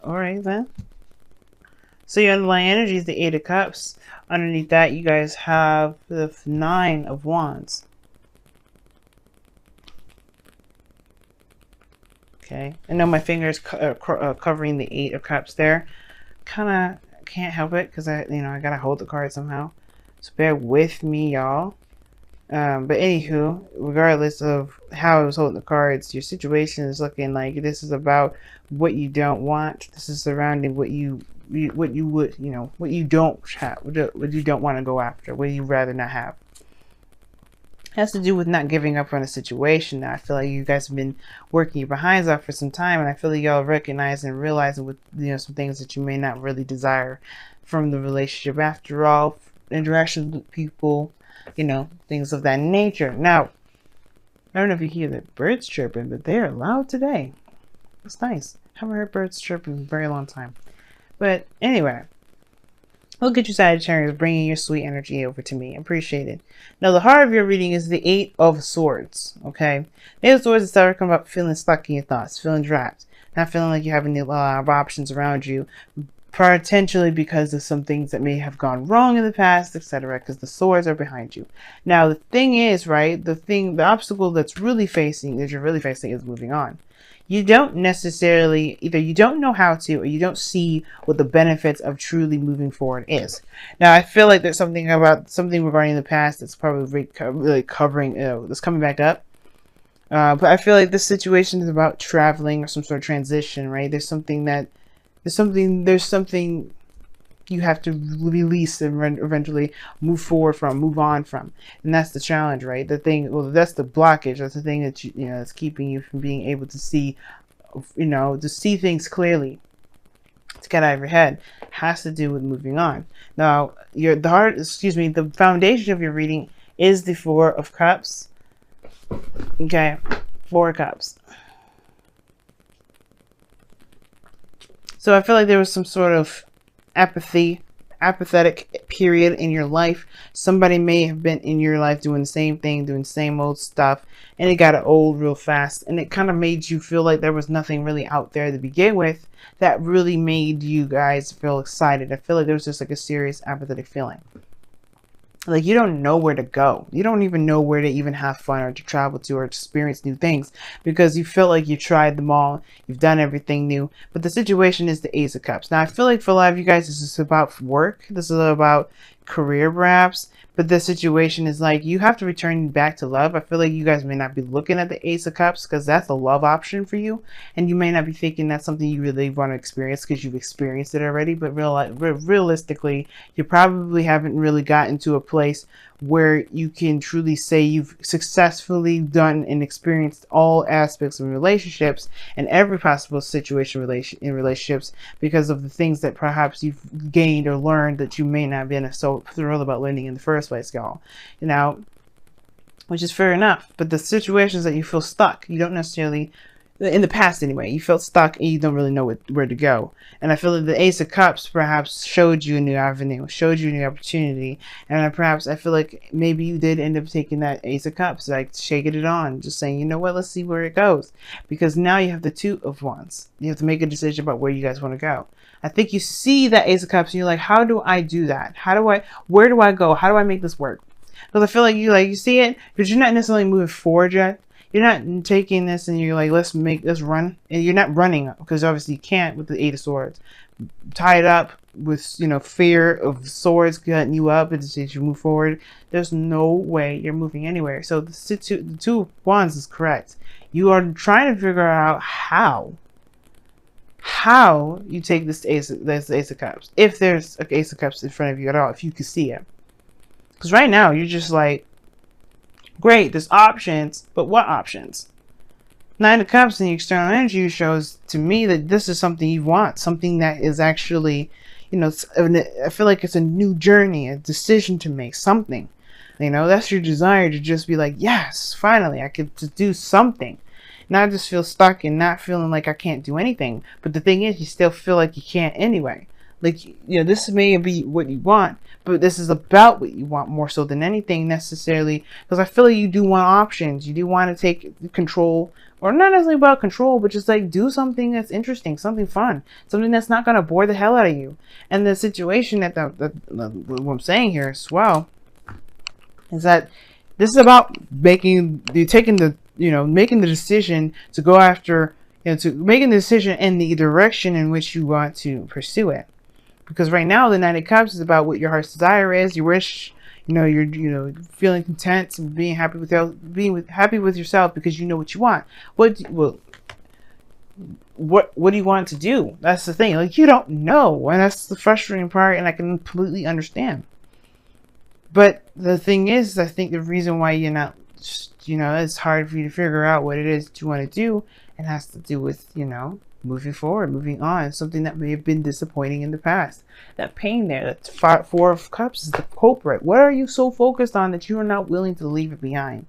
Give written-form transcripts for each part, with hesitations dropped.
Alright then. So your underlying energy is the Eight of Cups. Underneath that, you guys have the Nine of Wands. Okay. I know my fingers covering the Eight of Cups there. Kind of can't help it because I gotta hold the card somehow. So bear with me, y'all. But anywho, regardless of how I was holding the cards, your situation is looking like this is about what you don't want. This is surrounding what you what you don't have, what you don't want to go after, what you rather not have. It has to do with not giving up on a situation. Now, I feel like you guys have been working your behinds off for some time, and I feel like y'all recognize and realizing with some things that you may not really desire from the relationship. After all, interactions with people, things of that nature. Now, I don't know if you hear the birds chirping, but they're loud today. It's nice. Haven't heard birds chirping in a very long time. But anyway, look at you, Sagittarius, bringing your sweet energy over to me. Appreciate it. Now, the heart of your reading is the Eight of Swords. Okay, the Eight of Swords is talking about feeling stuck in your thoughts, feeling trapped, not feeling like you have any options around you, potentially because of some things that may have gone wrong in the past, etc. Because the swords are behind you. Now, the thing is, right? The obstacle that you're really facing is moving on. You don't necessarily, either you don't know how to, or you don't see what the benefits of truly moving forward is. Now, I feel like there's something regarding the past that's probably really covering, that's coming back up. But I feel like this situation is about traveling or some sort of transition, right? There's something you have to release and eventually move on from, and that's the challenge, right? That's the blockage. That's the thing that that's keeping you from being able to see, to see things clearly, to get out of your head. Has to do with moving on. Now, the foundation of your reading is the Four of Cups. Okay, Four of Cups. So I feel like there was some sort of apathetic period in your life. Somebody may have been in your life doing the same thing, doing the same old stuff, and it got old real fast, and it kind of made you feel like there was nothing really out there to begin with that really made you guys feel excited. I feel like there was just like a serious apathetic feeling. Like you don't know where to go. You don't even know where to even have fun or to travel to or experience new things because you feel like you tried them all. You've done everything new. But the situation is the Ace of Cups. Now, I feel like for a lot of you guys, this is about work. This is about career, perhaps. But the situation is like you have to return back to love. I feel like you guys may not be looking at the Ace of Cups because that's a love option for you. And you may not be thinking that's something you really want to experience because you've experienced it already. But realistically, you probably haven't really gotten to a place where you can truly say you've successfully done and experienced all aspects of relationships and every possible situation in relationships because of the things that perhaps you've gained or learned that you may not have been so thrilled about learning in the first place, y'all. Which is fair enough. But the situations that you feel stuck, you don't necessarily, in the past anyway, you felt stuck and you don't really know where to go. And I feel like the Ace of Cups perhaps showed you a new avenue, showed you a new opportunity. And perhaps I feel like maybe you did end up taking that Ace of Cups, like shaking it on, just saying, you know what, let's see where it goes. Because now you have the Two of Wands. You have to make a decision about where you guys want to go. I think you see that Ace of Cups and you're like, how do I do that? Where do I go? How do I make this work? Because I feel like you see it, but you're not necessarily moving forward yet. You're not taking this and you're like, let's run. And you're not running because obviously you can't with the Eight of Swords. Tied up with, fear of swords cutting you up as you move forward. There's no way you're moving anywhere. So the Two of Wands is correct. You are trying to figure out how you take this Ace of Cups. If there's an Ace of Cups in front of you at all, if you can see it. Because right now you're just like, great, there's options, but what options? Nine of Cups in the external energy shows to me that this is something you want, something that is actually, I feel like it's a new journey, a decision to make, something. That's your desire to just be like, yes, finally, I could just do something. Not just feel stuck and not feeling like I can't do anything. But the thing is, you still feel like you can't anyway. Like, this may be what you want, but this is about what you want more so than anything necessarily. Because I feel like you do want options. You do want to take control Or not necessarily about control, but just like do something that's interesting, something fun, something that's not going to bore the hell out of you. And the situation that what I'm saying here as well is that this is about making making the decision to go after, to making the decision in the direction in which you want to pursue it. Because right now the Knight of Cups is about what your heart's desire is. You wish, you're feeling content and being happy with happy with yourself because you know what you want. What do you want to do? That's the thing. Like, you don't know, and that's the frustrating part, and I can completely understand. But the thing is, I think the reason why you're not, it's hard for you to figure out what it is that you want to do, it has to do with, moving forward, moving on, something that may have been disappointing in the past. That pain there, that Four of Cups is the culprit. What are you so focused on that you are not willing to leave it behind?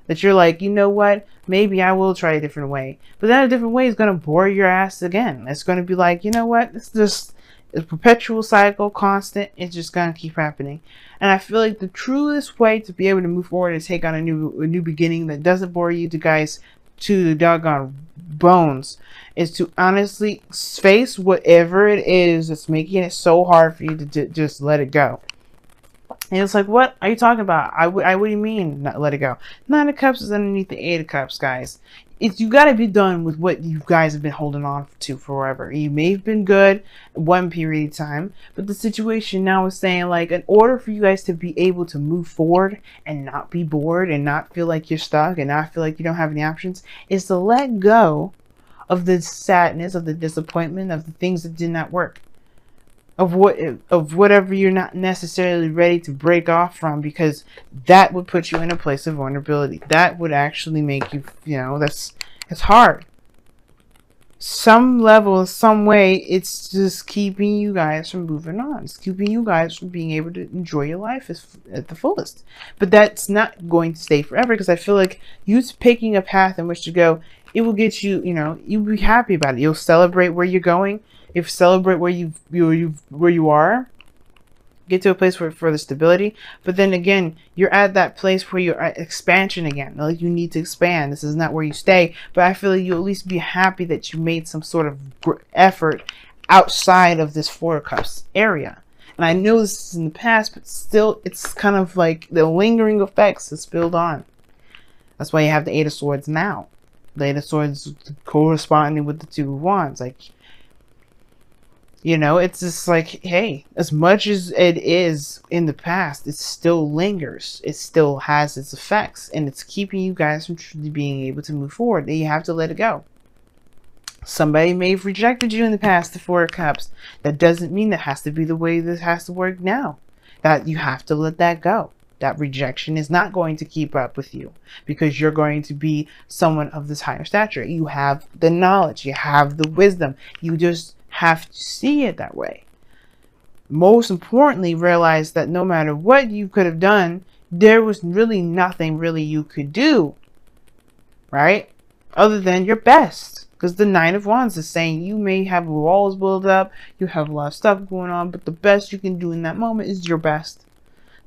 That you're like, you know what, maybe I will try a different way. But that a different way is going to bore your ass again. It's going to be like, you know what, it's just a perpetual cycle, constant. It's just going to keep happening. And I feel like the truest way to be able to move forward and take on a new beginning that doesn't bore you guys to the doggone bones is to honestly face whatever it is that's making it so hard for you to just let it go. And it's like, what are you talking about? What do you mean not let it go? Nine of Cups is underneath the Eight of Cups, guys. You got to be done with what you guys have been holding on to forever. You may have been good one period of time, but the situation now is saying, like, in order for you guys to be able to move forward and not be bored and not feel like you're stuck and not feel like you don't have any options, is to let go of the sadness, of the disappointment, of the things that did not work. Of whatever you're not necessarily ready to break off from, because that would put you in a place of vulnerability. That would actually make you, it's hard. Some level, some way, it's just keeping you guys from moving on. It's keeping you guys from being able to enjoy your life at the fullest. But that's not going to stay forever, because I feel like you picking a path in which to go, it will get you, you'll be happy about it. You'll celebrate where you're going. If celebrate where you are, get to a place for the stability. But then again, you're at that place where you're at expansion again. Like, you need to expand. This is not where you stay. But I feel like you'll at least be happy that you made some sort of effort outside of this Four of Cups area. And I know this is in the past, but still, it's kind of like the lingering effects is spilled on. That's why you have the Eight of Swords now. The Eight of Swords corresponding with the Two of Wands. Like, it's just like, hey, as much as it is in the past, it still lingers. It still has its effects, and it's keeping you guys from truly being able to move forward. And you have to let it go. Somebody may have rejected you in the past, the Four of Cups. That doesn't mean that has to be the way this has to work now. That you have to let that go. That rejection is not going to keep up with you, because you're going to be someone of this higher stature. You have the knowledge. You have the wisdom. You just have to see it that way. Most importantly, realize that no matter what you could have done, there was really nothing really you could do, right? Other than your best. Because the Nine of Wands is saying you may have walls built up, you have a lot of stuff going on, but the best you can do in that moment is your best.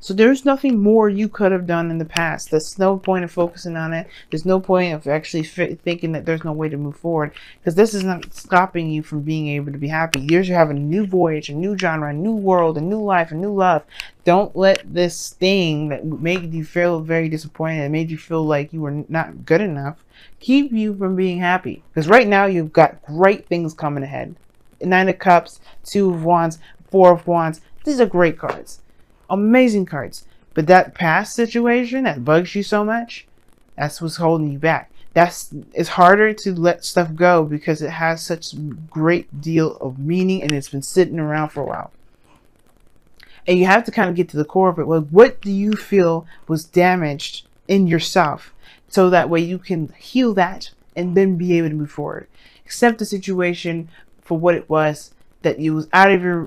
So there's nothing more you could have done in the past. There's no point of focusing on it. There's no point of actually thinking that there's no way to move forward, because this is not stopping you from being able to be happy. You're having a new voyage, a new genre, a new world, a new life, a new love. Don't let this thing that made you feel very disappointed and made you feel like you were not good enough keep you from being happy. Because right now you've got great things coming ahead. Nine of Cups, Two of Wands, Four of Wands. These are great cards. Amazing cards. But that past situation that bugs you so much, that's what's holding you back. It's harder to let stuff go because it has such a great deal of meaning and it's been sitting around for a while. And you have to kind of get to the core of it. Well, what do you feel was damaged in yourself, so that way you can heal that and then be able to move forward. Accept the situation for what it was, that you was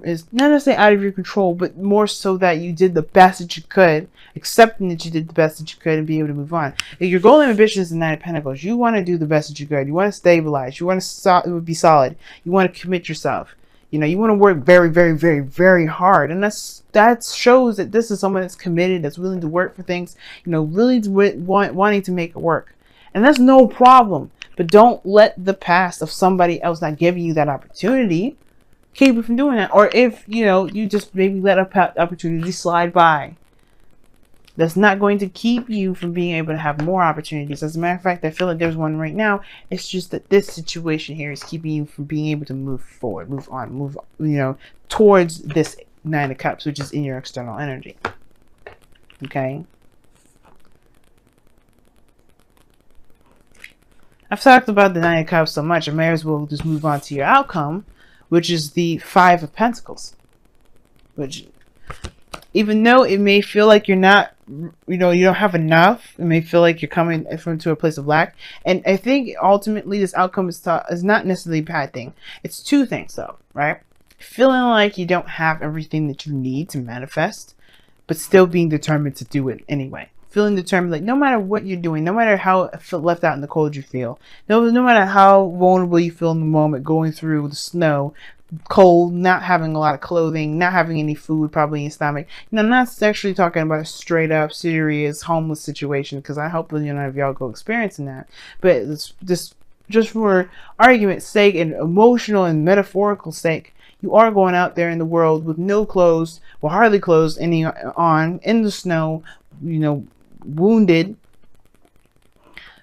is not necessarily out of your control, but more so that you did the best that you could, accepting that you did the best that you could and be able to move on. If your goal and ambition is the Nine of Pentacles, you want to do the best that you could. You want to stabilize. You want to be solid. You want to commit yourself. You want to work very, very, very, very hard. And that shows that this is someone that's committed, that's willing to work for things, really wanting to make it work. And that's no problem. But don't let the past of somebody else not giving you that opportunity keep you from doing that. Or if, you know, you just maybe let a opportunity slide by, that's not going to keep you from being able to have more opportunities. As a matter of fact, I feel like there's one right now. It's just that this situation here is keeping you from being able to move forward, move on, move, you know, towards this Nine of Cups, which is in your external energy. Okay. I've talked about the Nine of Cups so much, I may as well just move on to your outcome, which is the Five of Pentacles. Which, even though it may feel like you're not, you know, you don't have enough, it may feel like you're coming from to a place of lack. And I think ultimately this outcome is not necessarily a bad thing. It's two things though, right? Feeling like you don't have everything that you need to manifest, but still being determined to do it anyway. Feeling determined, like no matter what you're doing, no matter how left out in the cold you feel, no matter how vulnerable you feel in the moment, going through the snow, cold, not having a lot of clothing, not having any food probably in your stomach. You know, I'm not actually talking about a straight up serious homeless situation, because I hope none of y'all go experiencing that. But it's just for argument's sake and emotional and metaphorical sake, you are going out there in the world with no clothes, or hardly clothes any on, in the snow, you know, wounded,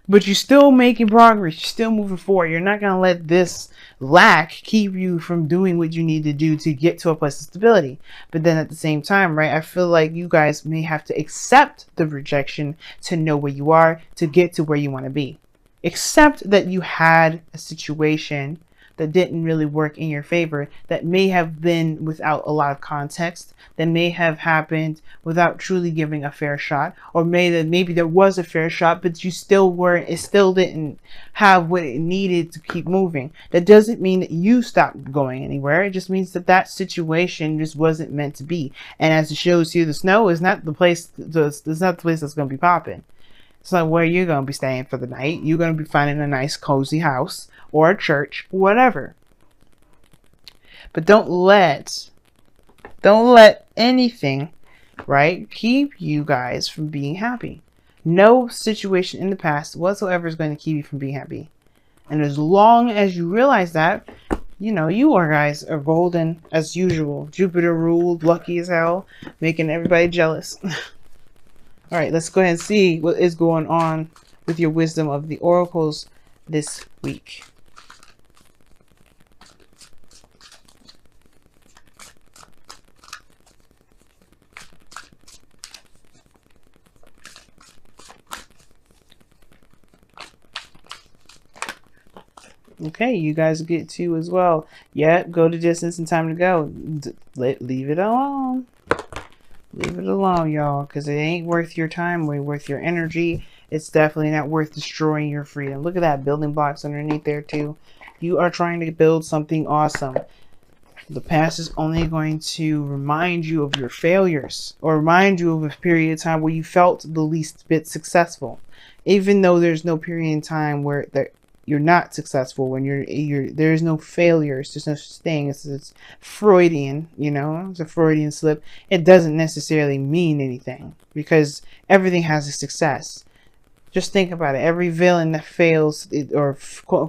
but you're still making progress. You're still moving forward. You're not going to let this lack keep you from doing what you need to do to get to a place of stability. But then at the same time, right, I feel like you guys may have to accept the rejection to know where you are, to get to where you want to be. Accept that you had a situation that didn't really work in your favor, that may have been without a lot of context, that may have happened without truly giving a fair shot, or maybe there was a fair shot, but you still weren't, it still didn't have what it needed to keep moving. That doesn't mean that you stopped going anywhere. It just means that that situation just wasn't meant to be. And as it shows you, the snow is not the place. It's not the place that's going to be popping. It's not where you're going to be staying for the night. You're going to be finding a nice cozy house or a church, whatever. But don't let anything, right, keep you guys from being happy. No situation in the past whatsoever is going to keep you from being happy. And as long as you realize that, you know, you guys are golden as usual. Jupiter ruled, lucky as hell, making everybody jealous. All right, let's go ahead and see what is going on with your wisdom of the oracles this week. Okay, you guys get to as well. Yep, go the distance and time to go. Leave it alone. Leave it alone, y'all, because it ain't worth your time, worth your energy. It's definitely not worth destroying your freedom. Look at that, building blocks underneath there too. You are trying to build something awesome. The past is only going to remind you of your failures, or remind you of a period of time where you felt the least bit successful. Even though there's no period in time where you're not successful, when there's no failures, there's no such thing. It's Freudian, you know, it's a Freudian slip. It doesn't necessarily mean anything, because everything has a success. Just think about it. Every villain that fails, or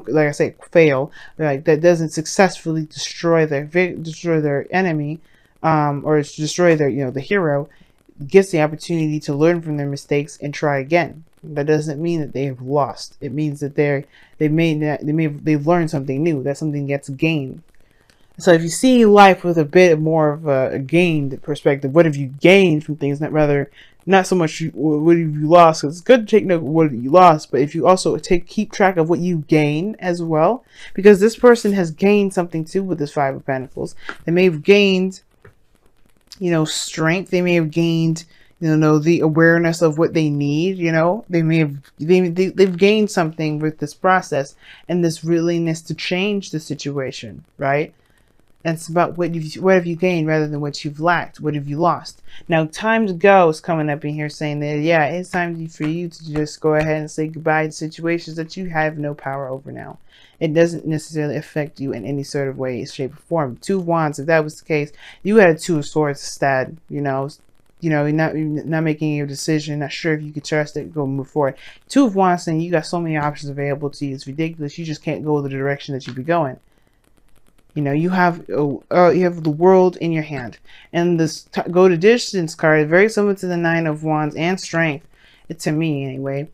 like I say, fail, like that doesn't successfully destroy their enemy, or destroy their, you know, the hero, gets the opportunity to learn from their mistakes and try again. That doesn't mean that they have lost. It means that they've learned something new. That something gets gained. So if you see life with a bit more of a gained perspective, what have you gained from things? Not so much what have you lost. It's good to take note of what you lost, but if you also keep track of what you gain as well, because this person has gained something too with this Five of Pentacles. They may have gained, you know, strength. They may have gained, you know, the awareness of what they need. You know, they've gained something with this process and this willingness to change the situation, right? And it's about what have you gained rather than what you've lacked. What have you lost? Now, time to go is coming up in here saying that, yeah, it's time for you to just go ahead and say goodbye to situations that you have no power over now. It doesn't necessarily affect you in any sort of way, shape, or form. Two of Wands, if that was the case, you had a Two of Swords instead, you know. you know, not making a decision, not sure if you can trust it, go move forward. Two of Wands saying you got so many options available to you. It's ridiculous. You just can't go the direction that you be going. You know, you have the world in your hand, and this go to distance card, very similar to the Nine of Wands and Strength. It, to me anyway,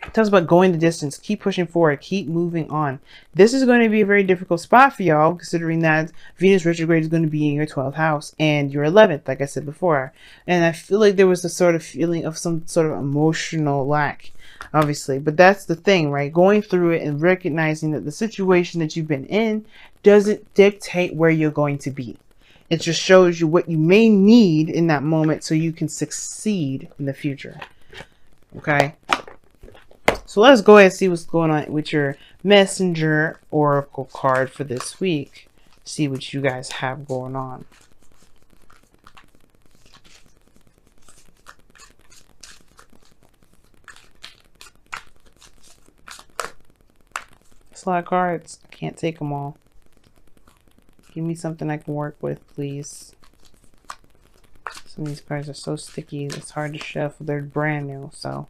it talks about going the distance, keep pushing forward, keep moving on. This is going to be a very difficult spot for y'all, considering that Venus retrograde is going to be in your 12th house and your 11th, like I said before. And I feel like there was a sort of feeling of some sort of emotional lack, obviously. But that's the thing, right? Going through it and recognizing that the situation that you've been in doesn't dictate where you're going to be. It just shows you what you may need in that moment so you can succeed in the future. Okay? So let's go ahead and see what's going on with your Messenger Oracle card for this week. See what you guys have going on. It's a lot of cards. I can't take them all. Give me something I can work with, please. Some of these cards are so sticky, it's hard to shuffle. They're brand new, so.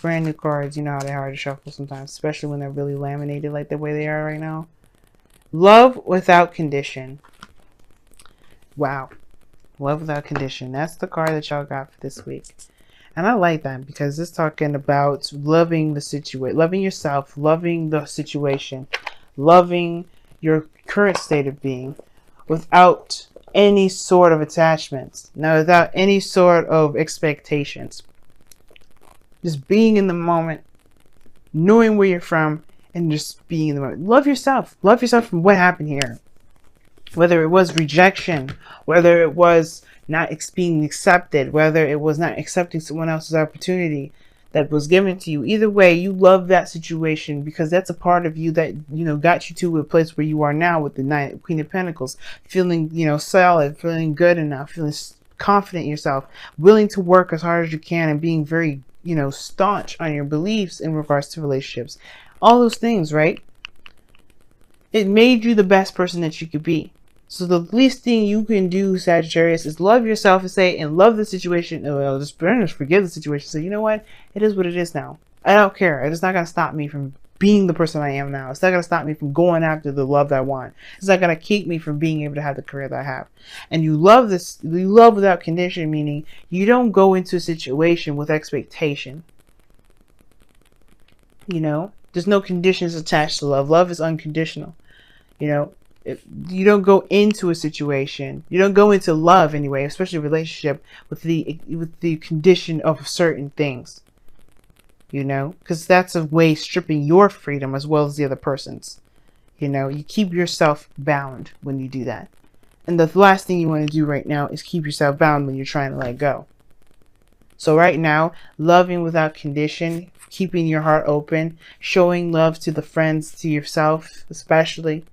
Brand new cards, you know how they're hard to shuffle sometimes, especially when they're really laminated like the way they are right now. Love without condition. Wow. Love without condition. That's the card that y'all got for this week. And I like that because it's talking about loving the situation, loving yourself, loving the situation, loving your current state of being without any sort of attachments. Now, without any sort of expectations. Just being in the moment, knowing where you're from, and just being in the moment. Love yourself. Love yourself from what happened here. Whether it was rejection, whether it was not being accepted, whether it was not accepting someone else's opportunity that was given to you. Either way, you love that situation because that's a part of you that, you know, got you to a place where you are now with the Queen of Pentacles. Feeling, you know, solid, feeling good enough, feeling confident in yourself, willing to work as hard as you can, and being very, you know, staunch on your beliefs in regards to relationships. All those things, right? It made you the best person that you could be. So the least thing you can do, Sagittarius, is love yourself and say, and love the situation. Well, just forgive the situation. So you know what? It is what it is now. I don't care. It's not going to stop me from being the person I am now. It's not going to stop me from going after the love that I want. It's not going to keep me from being able to have the career that I have. And you love this. You love without condition, meaning you don't go into a situation with expectation. You know, there's no conditions attached to love. Love is unconditional. You know, you don't go into a situation. You don't go into love anyway, especially a relationship, with the condition of certain things. You know, because that's a way stripping your freedom as well as the other person's. You know, you keep yourself bound when you do that. And the last thing you want to do right now is keep yourself bound when you're trying to let go. So right now, loving without condition, keeping your heart open, showing love to the friends, to yourself especially,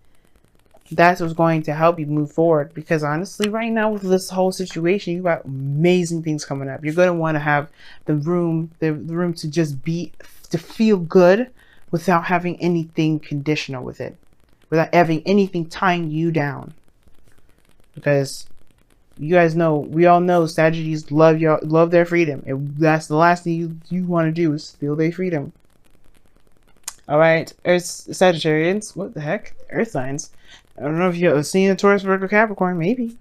that's what's going to help you move forward. Because honestly, right now with this whole situation, you got amazing things coming up. You're going to want to have the room to just be, to feel good without having anything conditional with it, without having anything tying you down. Because you guys know, we all know Sagittarius love their freedom. And that's the last thing you want to do is steal their freedom. All right, Sagittarians, what the heck? Earth signs. I don't know if you've seen a Taurus, Virgo, Capricorn, maybe.